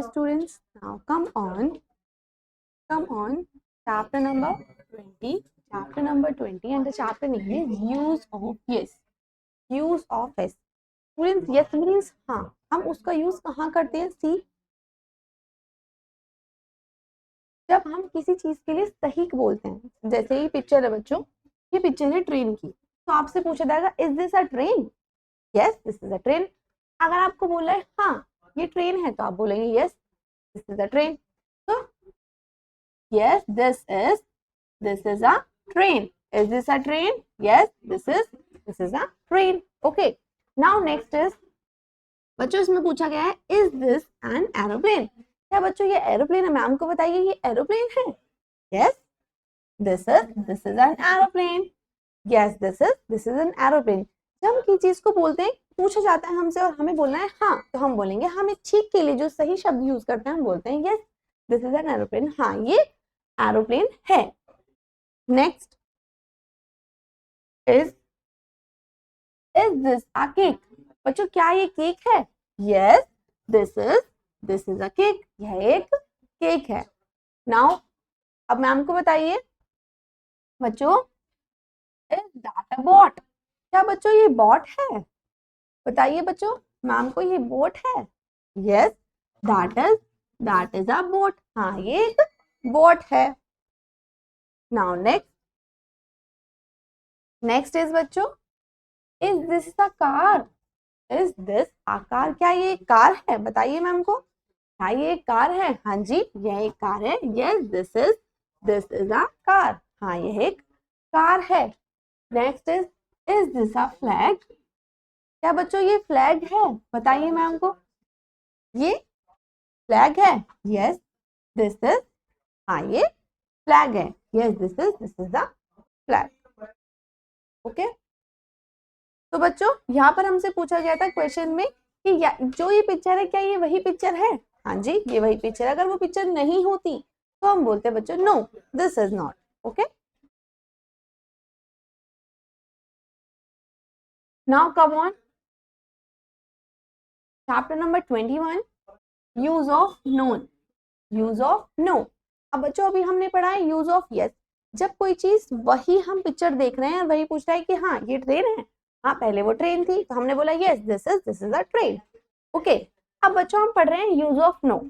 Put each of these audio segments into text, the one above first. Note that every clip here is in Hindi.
students. Now come on. Chapter number 20. Chapter number 20 and the chapter name is use of yes. Use of yes. Students, yes means हाँ. हम उसका यूज कहाँ करते हैं? सी, जब हम किसी चीज के लिए सही बोलते हैं. जैसे ये पिक्चर है बच्चों, ये पिक्चर है ट्रेन की, तो आपसे पूछा जाएगा is this a train? Yes this is a train. अगर आपको बोला है हाँ ये ट्रेन है, तो आप बोलेंगे yes this is a train. तो yes this is a train. Is this a train? Yes this is a train. Okay, now next is बच्चों, इसमें पूछा गया है इज दिस एन एरोप्लेन? क्या बच्चों ये एरोप्लेन है? मैम को बताइए ये एरोप्लेन है? Yes this is an aeroplane. Yes this is an aeroplane. जब हम किसी चीज को बोलते हैं, पूछा जाता है हमसे और हमें बोलना है हाँ, तो हम बोलेंगे, हम एक ठीक के लिए जो सही शब्द यूज करते हैं हम बोलते हैं yes this is an aeroplane. हाँ ये एरोप्लेन है. Next is this a cake? बच्चों क्या ये केक है? Yes this is a cake. यह एक केक है. नाउ अब मैम को बताइए बच्चों, इज दैट अ बॉट? क्या बच्चों ये बॉट है? बताइए बच्चों, मैम को ये बोट है? Yes that is a boat. हाँ ये एक बोट है. नाउ नेक्स्ट इज बच्चों, is this a car? Is this a car? क्या ये एक कार है? बताइए मैम को, क्या ये एक कार है? हाँ जी यह एक कार है. Yes this is a car. हाँ यह एक कार है. Next is this a flag? क्या बच्चों ये फ्लैग है? बताइए मैम को, ये फ्लैग है? यस दिस इज, हाँ ये फ्लैग है. Yes this is the flag. Okay, तो बच्चों यहाँ पर हमसे पूछा गया था क्वेश्चन में कि जो ये पिक्चर है क्या ये वही पिक्चर है? हाँ जी ये वही पिक्चर है. अगर वो पिक्चर नहीं होती तो हम बोलते बच्चों no this is not. Okay, now come on chapter number 21 use of noun. Use of no. अब बच्चों अभी हमने पढ़ा है यूज ऑफ यस. जब कोई चीज वही हम पिक्चर देख रहे हैं, वही पूछ रहा है कि हाँ ये ट्रेन है, हाँ पहले वो ट्रेन थी तो हमने बोला yes this is a train. Okay, अब बच्चों हम पढ़ रहे हैं यूज ऑफ नो,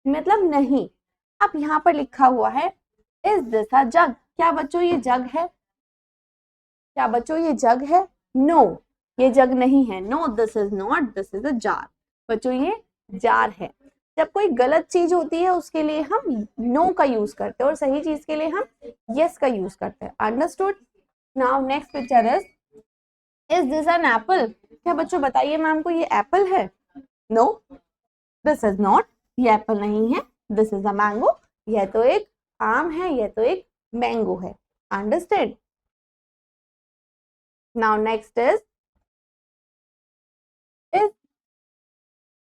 मतलब नहीं. अब यहाँ पर लिखा हुआ है इज दिस अ जग? क्या बच्चों ये जग है? क्या बच्चों ये जग है? नो ये जग नहीं है. No this is not, this is a jar. बच्चों ये जार है. जब कोई गलत चीज होती है उसके लिए हम नो का यूज करते हैं और सही चीज के लिए हम यस का यूज करते हैं. Understood. Now next picture is this an apple? क्या बच्चों बताइए मैम को ये एप्पल है? नो दिस इज नॉट, ये एप्पल नहीं है. This is a mango. यह तो एक आम है, यह तो एक मैंगो है. Understand. Now next is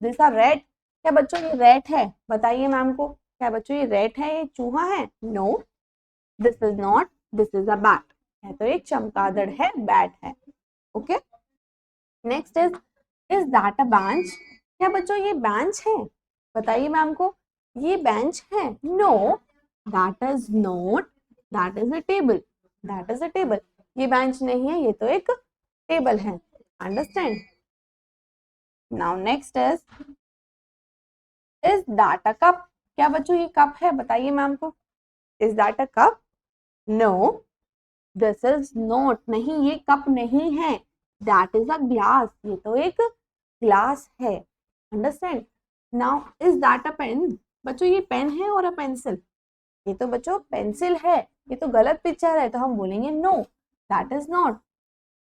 this a rat? क्या बच्चों ये रैट है? बताइए मैम को, क्या बच्चों ये रैट है, ये चूहा है? No this is not, this is a bat. है तो एक चमगादड़ है, बैट है. Okay, next is that a bench? क्या बच्चों ये बेंच है? बताइए मैम को, ये बेंच है? No that is not, that is a table. That is a table. ये बेंच नहीं है, ये तो एक टेबल है. Understand. Now next is that a cup? क्या बच्चों ये कप है? बताइए मैम को, is that a cup? No this is not, नहीं ये कप नहीं है. That is a glass. ये तो एक ग्लास है. Understand. Now is that a pen? बच्चों ये पेन है और अ पेंसिल? ये तो बच्चों पेंसिल है. ये तो गलत पिक्चर है, तो हम बोलेंगे no that is not,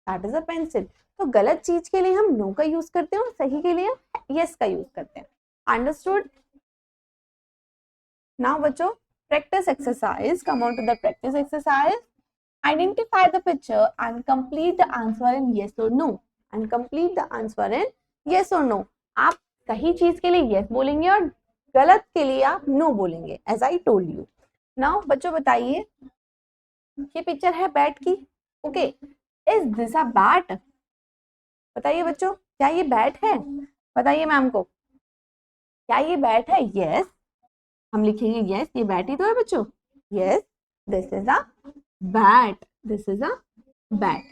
that is a pencil. तो गलत चीज के लिए हम नो का यूज करते हैं और सही के लिए यस का यूज करते हैं. अंडरस्टूड. Now बच्चों practice exercise. Come on to the practice exercise. Identify the picture and complete the answer in yes or no. And complete the answer in yes or no. आप सही चीज के लिए yes बोलेंगे और गलत के लिए आप no बोलेंगे, as I told you. Now बच्चों बताइए, ये पिक्चर है बैट की. Okay, is this a bat? बताइए बच्चों क्या ये बैट है? बताइए मैम को. क्या ये बैट है? यस, हम लिखेंगे यस, ये बैट ही तो है बच्चों। Yes, this is a bat, this is a bat.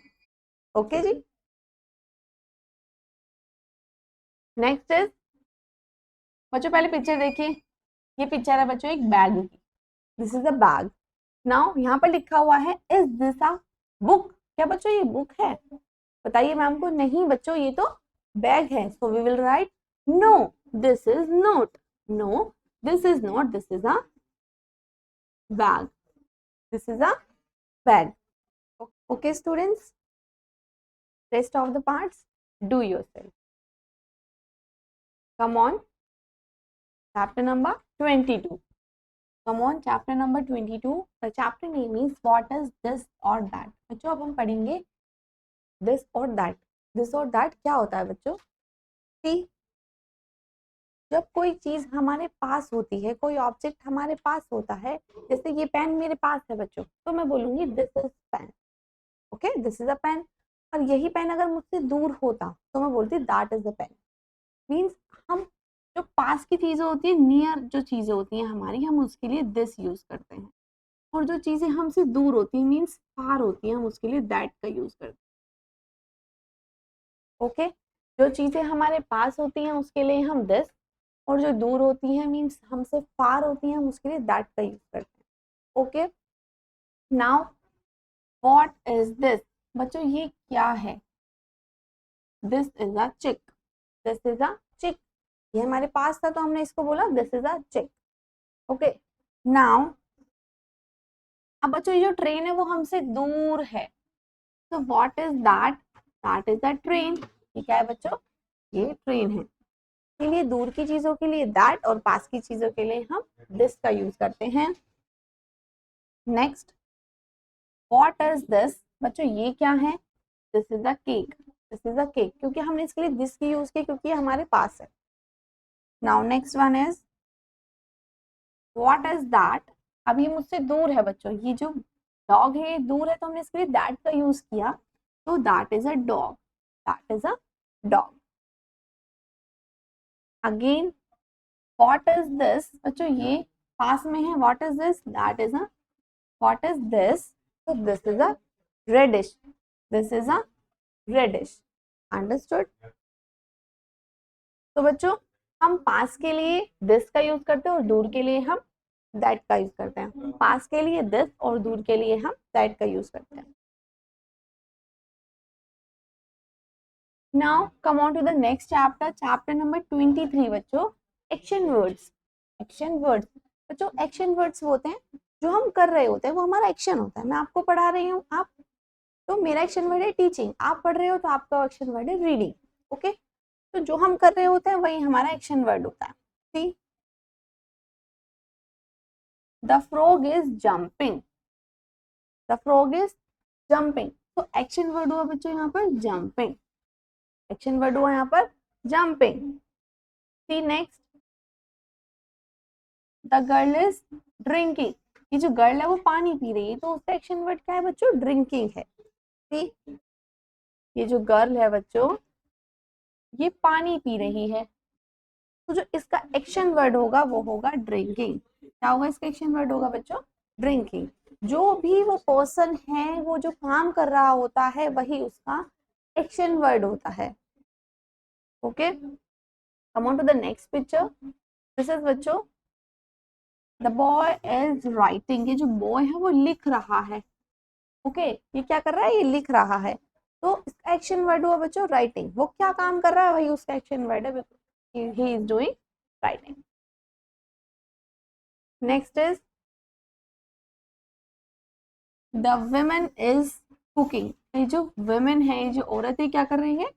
Okay जी। नेक्स्ट इज, बच्चों पहले पिक्चर देखिए, ये पिक्चर है बच्चों एक बैग की, this is a bag. Now यहाँ पर लिखा हुआ है इज दिस अ बुक, क्या बच्चों ये बुक है? बताइए मैम को। नहीं बच्चों, ये तो बैग है, so we will write no, this is note, no this is not, this is a bag, this is a bag. Okay students, rest of the parts do yourself. Come on, chapter number 22. Come on, chapter number 22. The chapter name is what is this or that. बच्चों अब हम पढ़ेंगे this or that. This or that क्या होता है बच्चों? See, जब कोई चीज हमारे पास होती है, कोई ऑब्जेक्ट हमारे पास होता है, जैसे ये पेन मेरे पास है बच्चों, तो मैं बोलूंगी this is pen. Okay, this is a pen. और यही पेन अगर मुझसे दूर होता तो मैं बोलती that is a pen. Means हम जो पास की चीजें होती है, नियर जो चीजें होती हैं हमारी, हम उसके लिए दिस यूज करते हैं। और जो चीजें हमसे दूर होती हैं, मीन्स फार होती हैं, हम उसके लिए दैट का यूज करते हैं। ओके, जो चीजें हमारे पास होती हैं उसके लिए हम दिस, और जो दूर होती हैं मीन्स हमसे फार होती हैं, हम उसके लिए दैट का यूज करते हैं। Okay, now what is this? बच्चों ये क्या है? दिस इज अ चिक, दिस इज अ चिक। ये हमारे पास था तो हमने इसको बोला दिस इज अ चिक। ओके, नाउ अब बच्चों ये जो ट्रेन है वो हमसे दूर है, तो what is that? That is a train. ये क्या है बच्चों? ये ट्रेन है। इसलिए दूर की चीजों के लिए दैट और पास की चीजों के लिए हम दिस का यूज करते हैं। Next, what is this? बच्चों ये क्या है? This is a cake, this is a cake, क्योंकि हमने इसके लिए दिस की यूज की क्योंकि ये हमारे पास है। Now next one is what is that? अब ये मुझसे दूर है बच्चों, ये जो डॉग है ये दूर है तो हमने इसके लिए दैट का यूज किया, तो that is a dog, that is a dog. Again what is this? बच्चों ये पास में है, what is this? That is a, what is this? तो this is a radish, this is a radish. Understood? तो बच्चों हम पास के लिए दिस का यूज करते हैं और दूर के लिए हम दैट का यूज करते हैं। पास के लिए दिस और दूर के लिए हम दैट का यूज करते हैं। Now come on to the next chapter, chapter number 23 बच्चों, एक्शन वर्ड्स। एक्शन वर्ड्स बच्चों, एक्शन वर्ड्स वो होते हैं जो हम कर रहे होते हैं, वो हमारा एक्शन होता है। मैं आपको पढ़ा रही हूँ, आप, तो मेरा एक्शन वर्ड है टीचिंग, आप पढ़ रहे हो तो आपका एक्शन वर्ड है रीडिंग। ओके, तो जो हम कर रहे होते हैं वही हमारा एक्शन वर्ड होता है। See, the frog is jumping, the frog is jumping, तो एक्शन वर्ड हुआ बच्चों यहाँ पर जंपिंग, एक्शन वर्ड हुआ यहाँ पर jumping. See next, the girl is drinking, ये जो गर्ल है वो पानी पी रही है, तो उसका एक्शन वर्ड क्या है बच्चों? ड्रिंकिंग है। सी, ये जो गर्ल है बच्चों ये पानी पी रही है, तो जो इसका एक्शन वर्ड होगा वो होगा ड्रिंकिंग। क्या होगा इसका एक्शन वर्ड? होगा बच्चों ड्रिंकिंग। जो भी वो पर्सन है, वो जो काम कर रहा होता है, वही उसका एक्शन वर्ड होता है। Okay, come on to the next picture. This is बच्चों द बॉय इज राइटिंग, ये जो बॉय है वो लिख रहा है। ओके, ये क्या कर रहा है? ये लिख रहा है, तो इसका एक्शन वर्ड हुआ बच्चों राइटिंग। वो क्या काम कर रहा है वही उसका एक्शन वर्ड है, he is doing writing. Next is the women is cooking, ये जो वुमेन है, ये जो औरत है, क्या कर रही है?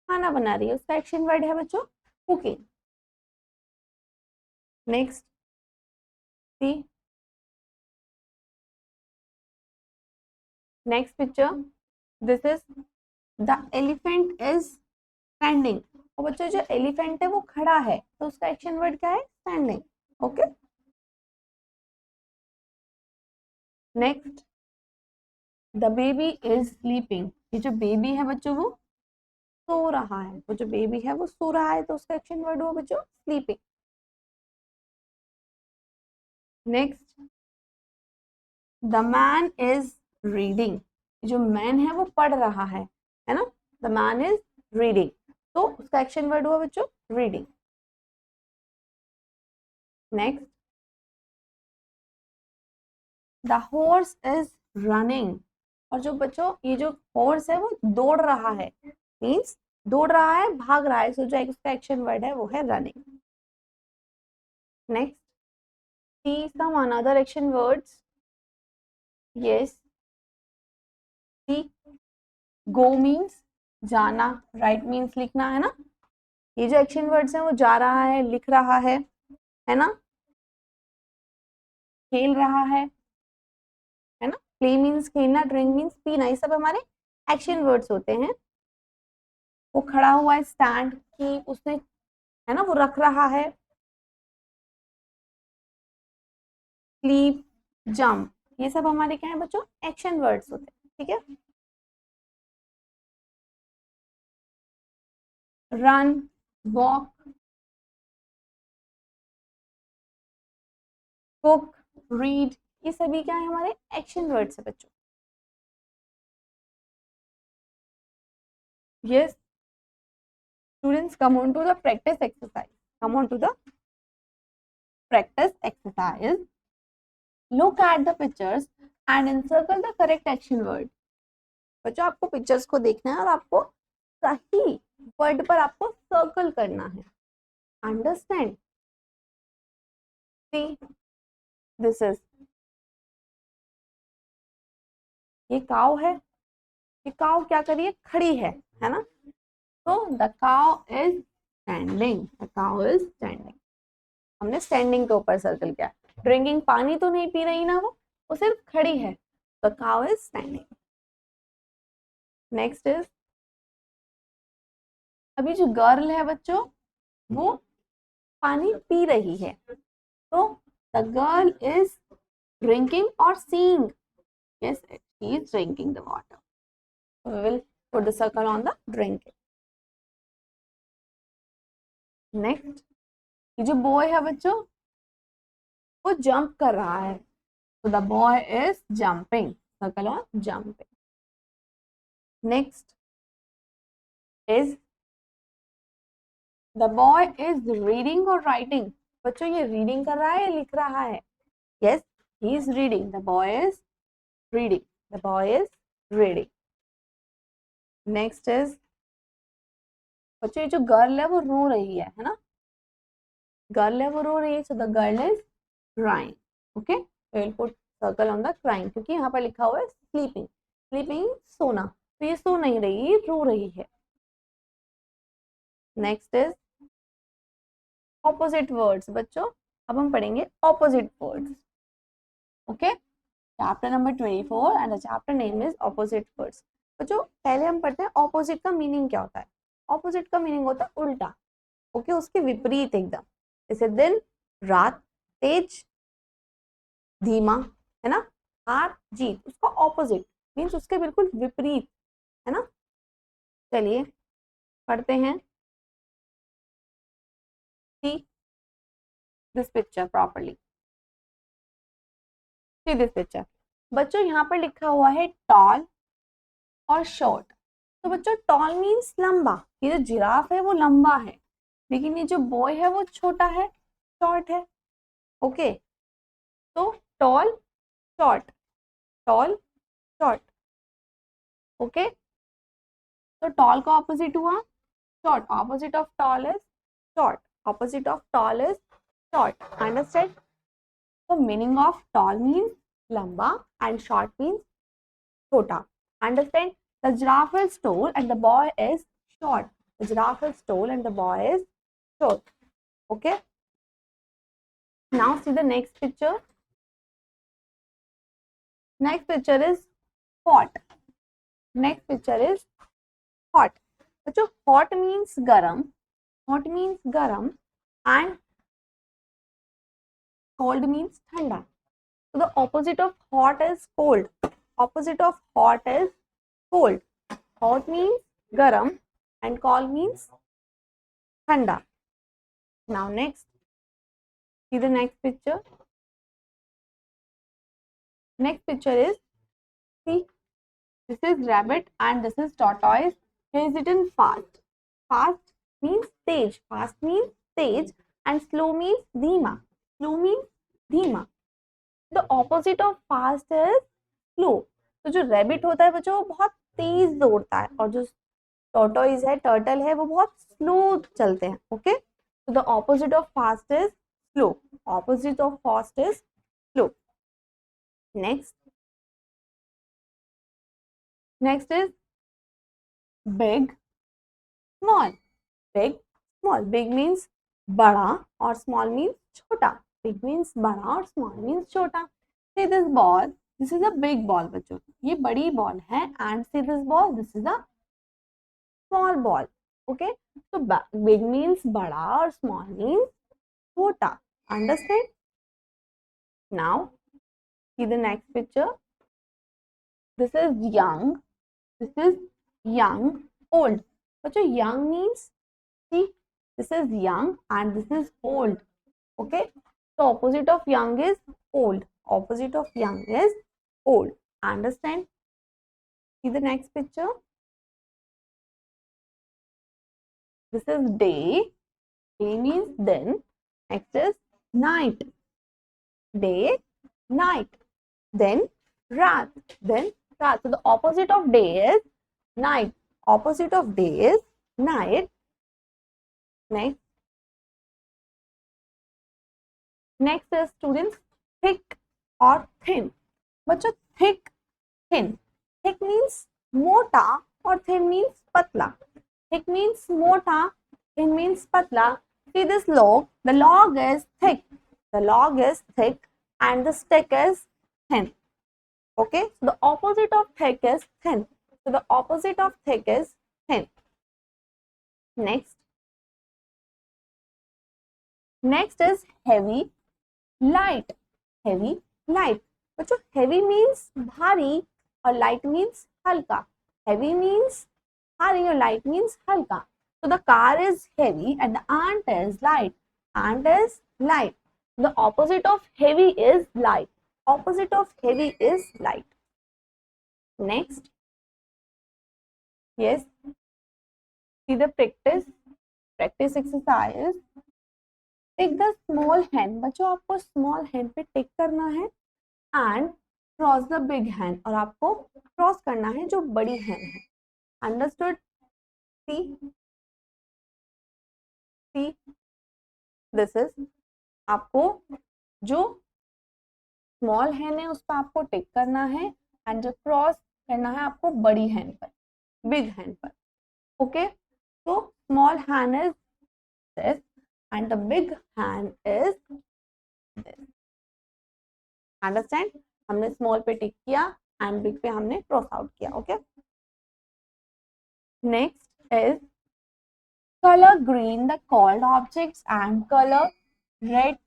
खाना बना रही है, उसका एक्शन वर्ड है बच्चों cooking. Next, see next picture, this is the elephant is standing, और बच्चों जो एलिफेंट है वो खड़ा है, तो उसका एक्शन वर्ड क्या है? Standing. Okay, next, the baby is sleeping, ये जो बेबी है बच्चों वो सो रहा है, वो जो बेबी है वो सो रहा है, तो उसका एक्शन वर्ड हुआ बच्चों sleeping. Next, the man is reading, जो मैन है वो पढ़ रहा है ना, द मैन इज रीडिंग, तो उसका एक्शन वर्ड हुआ बच्चों reading. Next, the horse is running, और जो बच्चों ये जो हॉर्स है वो दौड़ रहा है, मीन्स दौड़ रहा है, भाग रहा है, सो जो उसका एक्शन वर्ड है वो है running. Next, see some another action words. Yes, see, go means जाना, right means लिखना, है ना, ये जो एक्शन वर्ड्स हैं वो जा रहा है, लिख रहा है ना, खेल रहा है ना, प्ले मीन्स खेलना, ड्रिंक मीन्स पीना, ये सब हमारे एक्शन वर्ड्स होते हैं। वो खड़ा हुआ है, स्टैंड, की उसने, है ना, वो रख रहा है, स्लीप, जंप, ये सब हमारे क्या है बच्चों एक्शन वर्ड्स होते हैं, ठीक है। रन, वॉक, कुक, रीड, ये सभी क्या है हमारे एक्शन वर्ड्स है बच्चों। Yes, students, come on to the practice exercise. Come on to the practice exercise. Look at the pictures and encircle the correct action word. बच्चों आपको पिक्चर्स को देखना है और आपको सही वर्ड पर आपको सर्कल करना है। अंडरस्टैंड? सी, दिस इज, ये काउ है, ये काउ क्या करिए खड़ी है ना, तो the cow is standing, the cow is standing, हमने स्टैंडिंग के ऊपर सर्कल किया। ड्रिंकिंग, पानी तो नहीं पी रही ना वो सिर्फ खड़ी है, the cow is standing. Next is, अभी जो गर्ल है बच्चों वो पानी पी रही है, तो द गर्ल इज ड्रिंकिंग और seeing, yes she is drinking the water, we will put the circle on the drinking. Next, ये जो बॉय है बच्चों वो जंप कर रहा है, तो the boy is jumping, circle on jumping. Next is, the boy is reading और राइटिंग, बच्चों ये रीडिंग कर रहा है, लिख रहा है, yes he is reading, the boy is reading, the boy is reading. Next is, बच्चों ये जो गर्ल है वो रो रही है ना, गर्ल है वो रो रही है, so the girl is crying, okay, will put circle on the crying, क्योंकि यहाँ पर लिखा हुआ है स्लीपिंग, स्लीपिंग सोना, तो ये सो नहीं रही, ये रो रही है। नेक्स्ट इज ऑपोजिट वर्ड्स, बच्चों अब हम पढ़ेंगे opposite words, okay, chapter number 24 and the chapter name is opposite words. बच्चों पहले हम पढ़ते हैं ऑपोजिट का मीनिंग क्या होता है। ऑपोजिट का मीनिंग होता है उल्टा, ओके, उसके विपरीत एकदम, जैसे दिन, रात, तेज, धीमा, है ना, हार, जीत, उसका ऑपोजिट मीन्स उसके बिल्कुल विपरीत, है ना। चलिए पढ़ते हैं। See this picture properly. See this picture. बच्चों यहाँ पर लिखा हुआ है टॉल और शॉर्ट, तो बच्चों टॉल मीन्स लंबा, ये जो जिराफ है वो लंबा है, लेकिन ये जो बॉय है वो छोटा है, शॉर्ट है, ओके, तो tall short, tall short, okay, तो टॉल का ऑपोजिट हुआ short, opposite of tall is short, opposite of tall is short, understand? So meaning of tall means lamba and short means chota, understand? The giraffe is tall and the boy is short, the giraffe is tall and the boy is short, okay. Now see the next picture. Next picture is hot, next picture is hot, so hot means garam, hot means garam and cold means thanda. So the opposite of hot is cold. Opposite of hot is cold. Hot means garam and cold means thanda. Now next, see the next picture. Next picture is, see, this is rabbit and this is tortoise. Here is written fast. Fast means Tej. Fast means Tej and slow means धीमा. Slow means धीमा. The opposite of fast is slow. तो जो rabbit होता है बच्चों वो बहुत तेज दौड़ता है और जो tortoise है, turtle है, वो बहुत slow चलते हैं. Okay? So the opposite of fast is slow. Opposite of fast is slow. Next is big, small. Big, small. Big means बड़ा और small means छोटा. Big means बड़ा और small means छोटा. See this ball. This is a big ball बच्चों. ये बड़ी ball है and see this ball. This is a small ball. Okay. So big means बड़ा और small means छोटा. Understand? Now see the next picture. This is young. This is young, old. बच्चों young means, see, this is young and this is old. Okay. So opposite of young is old. Opposite of young is old. Understand? See the next picture. This is day. Day means then. Next is night. Day, night. Then raat. Then raat. So the opposite of day is night. Opposite of day is night. Next is students thick or thin. बच्चों thick, thin. Thick means मोटा और thin means पतला. Thick means मोटा, thin means पतला. See this log. The log is thick. The log is thick and the stick is thin. Okay. So the opposite of thick is thin. So the opposite of thick is thin. Next is heavy, light. Heavy, light. बच्चों heavy means भारी और light means हल्का. Heavy means भारी और light means हल्का. So the car is heavy and the ant is light. Ant is light. The opposite of heavy is light. Opposite of heavy is light. Next. Yes. See the practice exercise. Take the small hand. बच्चों आपको small hand पे टिक करना है and cross the big hand. और आपको cross करना है जो बड़ी hand है. Understood? See this is, आपको जो small hand है उस पर आपको टिक करना है and जो cross करना है आपको बड़ी hand पर, big hand पर. Okay? So small hand is this and the big hand is this. Understand? हमने small पे टिक किया and big पे हमने cross out किया. Okay? Next is color green the cold objects and color red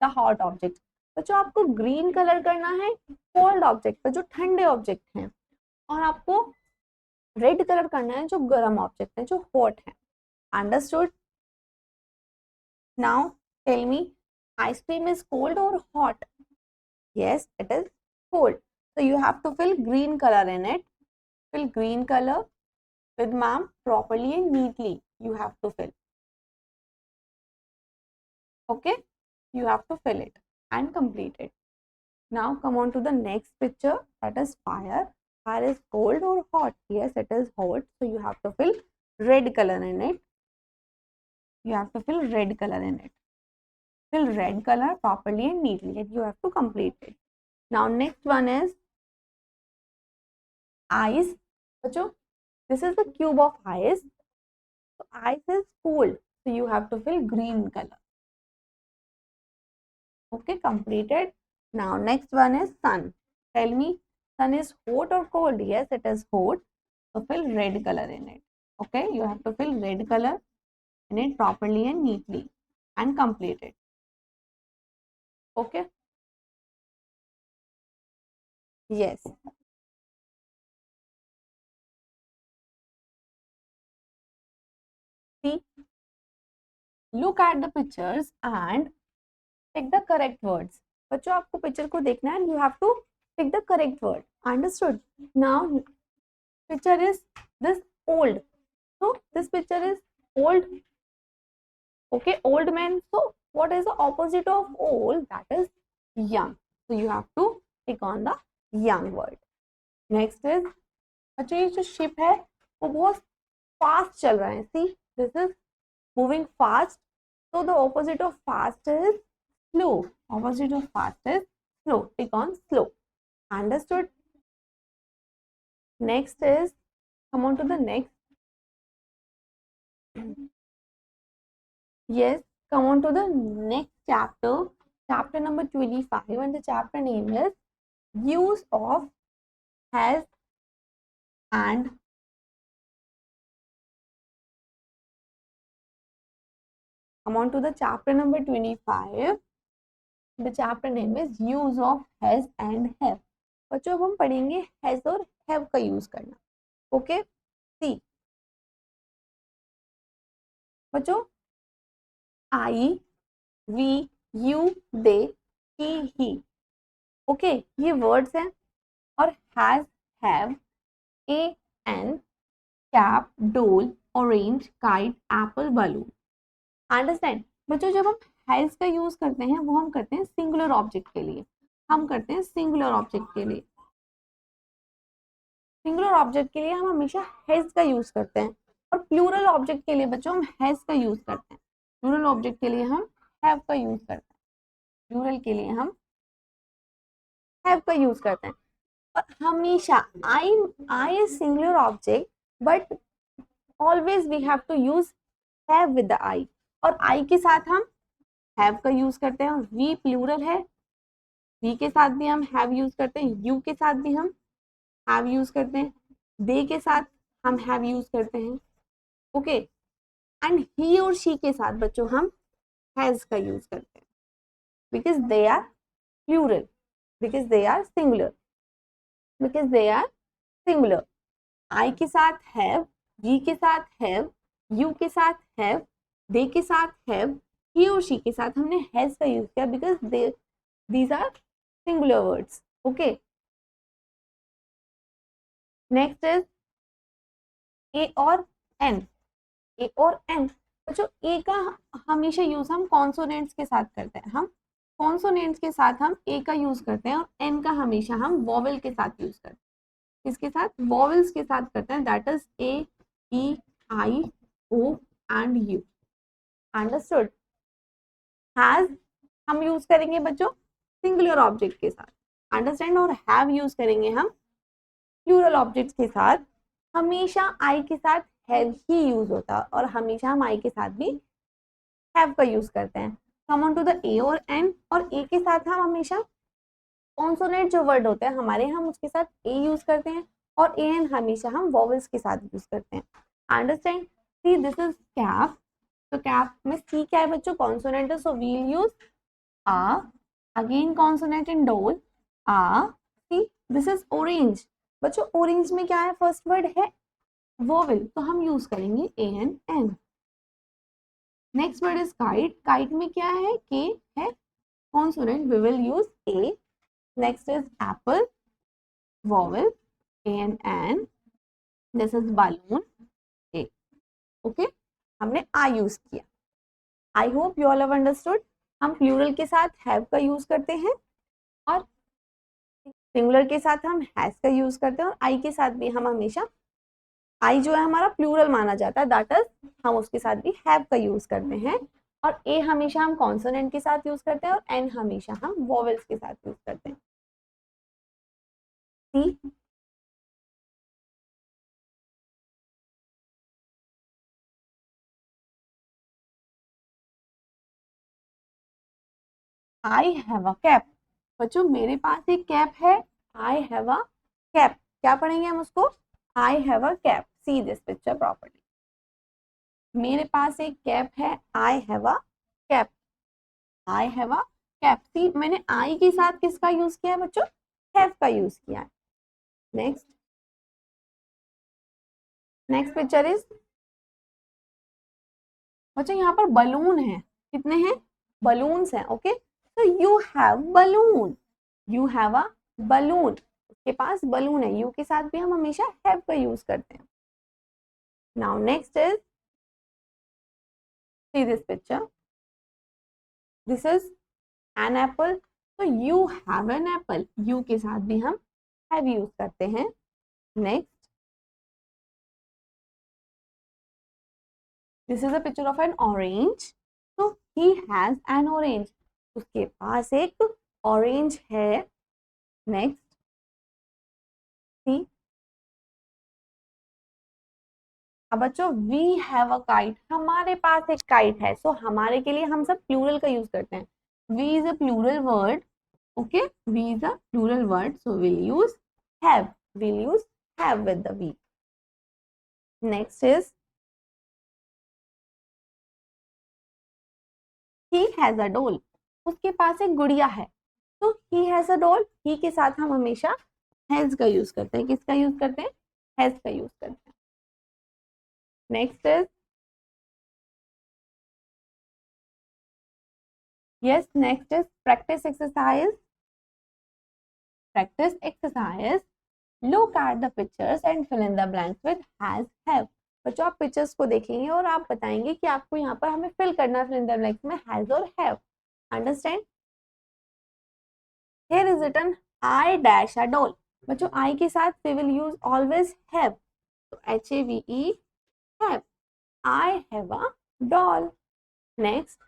the hot objects. बच्चों आपको green color करना है cold object पर जो ठंडे object हैं और आपको red color करना है जो गर्म object है जो hot है. Understood? Now tell me, ice cream is cold or hot? Yes, it is cold. So you have to fill green color in it. Fill green color with ma'am properly and neatly. You have to fill. Okay? You have to fill it and complete it. Now come on to the next picture, that is fire. Fire is cold or hot? Yes, it is hot. So you have to fill red color in it. You have to fill red color in it. Fill red color properly and neatly and you have to complete it. Now next one is ice. बच्चों, this is the cube of ice. So ice is cold. So you have to fill green color. Okay, completed. Now next one is sun. Tell me, sun is hot or cold? Yes, it is hot. So fill red color in it. Okay, you have to fill red color in it properly and neatly and complete it. Okay. Yes. See, look at the pictures and take the correct words. बच्चों आपको पिक्चर को देखना है and you have to pick the correct word. Understood? Now picture is this old. So this picture is old. Okay, old man. So what is the opposite of old? That is young. So you have to pick on the young word. Next is, अच्छा ये जो ship है वो बहुत fast चल रहा है. See, this is moving fast. So the opposite of fast is slow. Opposite of fast is slow. Pick on slow. Understood? Next is, come on to the next. Yes, come on to the next chapter. Chapter number 25, and the chapter name is use of has and. Come on to the chapter number 25. The chapter name is use of has and have. बच्चों अब हम पढ़ेंगे has और have का यूज करना. ओके, सी बच्चों, I, we, you, they, he. Okay, ये वर्ड्स हैं. और has, have, a, an, cap, doll, orange, kite, apple, balloon. Understand बच्चों, जब हम हैज का यूज करते हैं वो हम करते हैं सिंगुलर ऑब्जेक्ट के लिए. हम करते हैं सिंगुलर ऑब्जेक्ट के लिए. सिंगुलर ऑब्जेक्ट के लिए हम हमेशा हैज का यूज करते हैं. और प्लूरल ऑब्जेक्ट के लिए बच्चों हम हैज का यूज करते हैं. प्लूरल ऑब्जेक्ट के लिए हम हैव का यूज करते हैं. प्लूरल के लिए हम हैव का यूज करते हैं. और हमेशा I is singular object, but always we have to use have with the I. और आई के साथ हम हैव का यूज करते हैं. और वी प्लूरल है, वी के साथ भी हम हैव यूज करते हैं. यू के साथ भी हम हैव यूज करते हैं. दे के साथ हम हैव यूज करते हैं. ओके, एंड ही और शी के साथ बच्चों हम हैज का यूज करते हैं. Because they are plural, because they are singular, because they are singular. I के साथ हैव, वी के साथ हैव, यू के साथ हैव, दे के साथ हैव, ही और शी के साथ हमने हैज का यूज किया because they these are singular words. Okay, next is a और एन. ए और एन बच्चों, ए का हमेशा यूज हम कॉन्सोनेंट्स के साथ करते हैं. हम कॉन्सोनेंट्स के साथ हम ए का यूज करते हैं. और एन का हमेशा हम वॉवेल के साथ यूज करते हैं. इसके साथ वॉवेल्स के साथ करते हैं. That is A, E, I, O and U. Understood? Has हम यूज करेंगे बच्चों सिंगुलर ऑब्जेक्ट के साथ. अंडरस्टैंड? और हैव यूज करेंगे हम प्लूरल ऑब्जेक्ट्स के साथ. हमेशा आई के साथ हैव ही यूज होता है और हमेशा हम आई के साथ भी हैव का यूज करते हैं. Come on to the a और एन. और ए के साथ हम हमेशा कॉन्सोनेंट जो वर्ड होते हैं हमारे, हम उसके साथ ए यूज करते हैं. और ए एन हमेशा हम वॉवेल्स के साथ यूज करते हैं. Understand? See this is cap. तो कैप में सी क्या है बच्चों? कॉन्सोनेंट है, so we'll use a. Again consonant in doll, a. See this is orange. बच्चों ऑरेंज में क्या है? फर्स्ट वर्ड है वोवेल, तो हम यूज करेंगे A N an. Next word is kite. Kite में क्या है? के है consonant, we will use a. Next is apple, vowel, A N an. This is balloon, a. Okay, हमने आई यूज किया. I hope you all have understood. हम प्लूरल के साथ हैव का यूज करते हैं और सिंगुलर के साथ हम हैज का यूज करते हैं. और आई के साथ भी हम हमेशा, आई जो है हमारा प्लूरल माना जाता है, दैट इज हम उसके साथ भी हैव का यूज करते हैं. और ए हमेशा हम कॉन्सोनेंट के साथ यूज करते हैं और एन हमेशा हम वोवेल्स के साथ यूज करते हैं. See I have a cap. बच्चों मेरे पास एक कैप है. I have a cap. क्या पढ़ेंगे हम उसको? I have a cap. See this picture properly. मेरे पास एक कैप है. I have a cap. I have a cap. See मैंने आई के साथ किसका यूज किया है बच्चों? हैव का यूज किया है. नेक्स्ट, नेक्स्ट पिक्चर इज बच्चों यहाँ पर बलून है. कितने हैं? बलून्स हैं. Okay, so you have balloon. You have a balloon, उसके पास बलून है, यू के साथ भी हम हमेशा हैव का यूज करते हैं। Now next is, see this picture, this is an apple, तो you have an apple, you के साथ भी हम हैव यूज करते हैं। Next, this is a picture of an orange, तो ही हैज एन ऑरेंज, उसके पास एक ऑरेंज है। नेक्स्ट, सी, अब बच्चों वी हैव अ काइट, हमारे पास एक काइट है, सो हमारे के लिए हम सब प्लूरल का यूज करते हैं। We is a plural word, okay, we is a plural word, so will use have, will use have with the we. Next is, he has a doll, उसके पास एक गुड़िया है, तो ही हैज अ डॉल, ही के साथ हम हमेशा हैज का यूज करते हैं। किसका यूज करते हैं? हैज का यूज करते हैं। Next is, yes, next is practice exercise. Practice exercise. Look at the pictures and fill in the blanks with has, have. बच्चों आप पिक्चर्स को देखेंगे और आप बताएंगे कि आपको यहाँ पर हमें फिल करना है fill in the blanks में has और have. Understand? Here is written I dash a doll. बच्चों I के साथ we will use always have. तो HAVE, have. I have a doll. Next,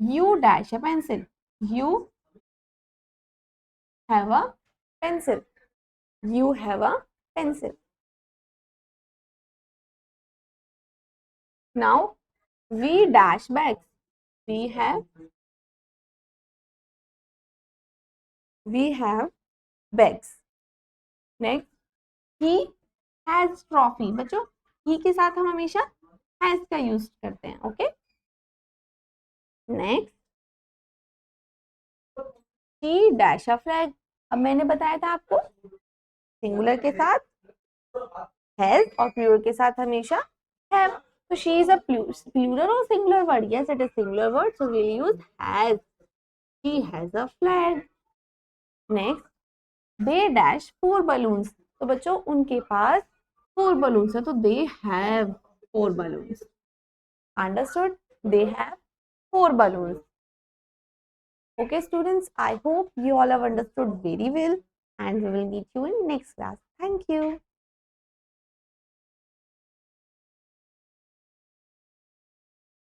you dash a pencil. You have a pencil. You have a pencil. Now we dash bags. We have bags. Next, he has trophy. बच्चों he के साथ हम हमेशा has का यूज करते हैं, okay. Next, she dash a flag. अब मैंने बताया था आपको सिंगुलर के साथ has और प्लूरल के साथ हमेशा have. So she is a plural or singular word? Yes, it is singular word. So we'll use has. She has a flag. Next, they dash 4 balloons. तो बच्चों उनके पास 4 balloons है, तो they have 4 balloons. Understood? They have 4 balloons. Okay, students, I hope you all have understood very well, and we will meet you in next class. Thank you.